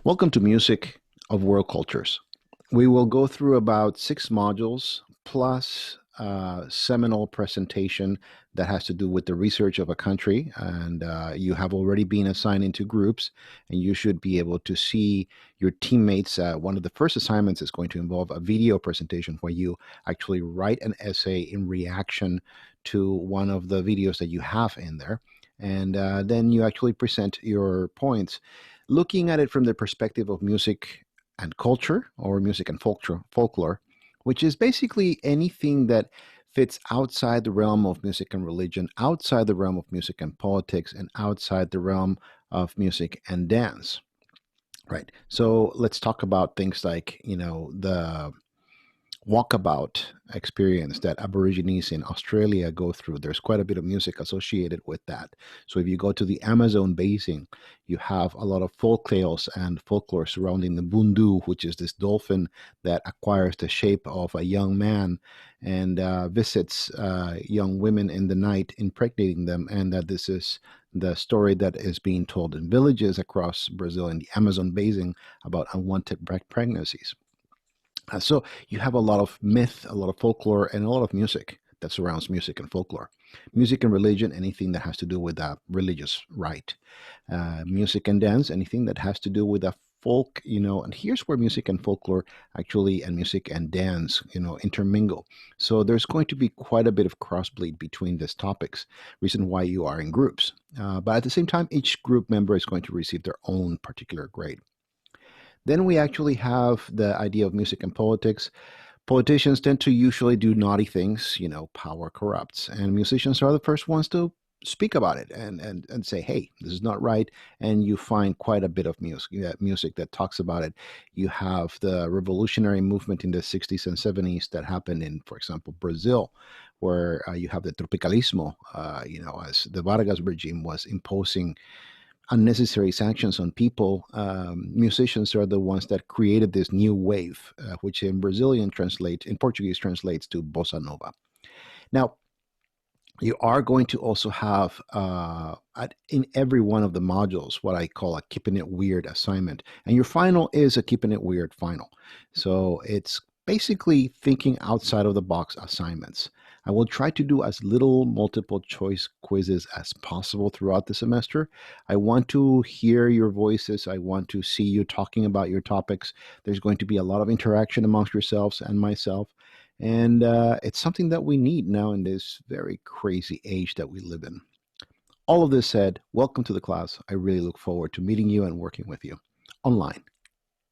Welcome to Music of World Cultures. We will go through about 6 modules plus a seminal presentation that has to do with the research of a country. And you have already been assigned into groups, and you should be able to see your teammates. One of the first assignments is going to involve a video presentation where you actually write an essay in reaction to one of the videos that you have in there. And then you actually present your points looking at it from the perspective of music and culture, or music and folklore, which is basically anything that fits outside the realm of music and religion, outside the realm of music and politics, and outside the realm of music and dance. Right. So let's talk about things like, the walkabout experience that Aborigines in Australia go through. There's quite a bit of music associated with that. So if you go to the Amazon basin, you have a lot of folk tales and folklore surrounding the bundu, which is this dolphin that acquires the shape of a young man and visits young women in the night, impregnating them, and that this is the story that is being told in villages across Brazil in the Amazon basin about unwanted pregnancies. So you have a lot of myth, a lot of folklore, and a lot of music that surrounds music and folklore. Music and religion, anything that has to do with a religious rite. Music and dance, anything that has to do with a folk, and here's where music and folklore actually, and music and dance, intermingle. So there's going to be quite a bit of crossbleed between these topics, reason why you are in groups. But at the same time, each group member is going to receive their own particular grade. Then we actually have the idea of music and politics. Politicians tend to usually do naughty things, power corrupts, and musicians are the first ones to speak about it and say, hey, this is not right. And you find quite a bit of music that talks about it. You have the revolutionary movement in the 60s and 70s that happened in, for example, Brazil, where you have the tropicalismo, as the Vargas regime was imposing unnecessary sanctions on people. Musicians are the ones that created this new wave, which in Portuguese translates to bossa nova. Now, you are going to also have in every one of the modules what I call a keeping it weird assignment, and your final is a keeping it weird final. So it's basically thinking outside of the box assignments. I will try to do as little multiple choice quizzes as possible throughout the semester. I want to hear your voices. I want to see you talking about your topics. There's going to be a lot of interaction amongst yourselves and myself. And it's something that we need now in this very crazy age that we live in. All of this said, welcome to the class. I really look forward to meeting you and working with you online.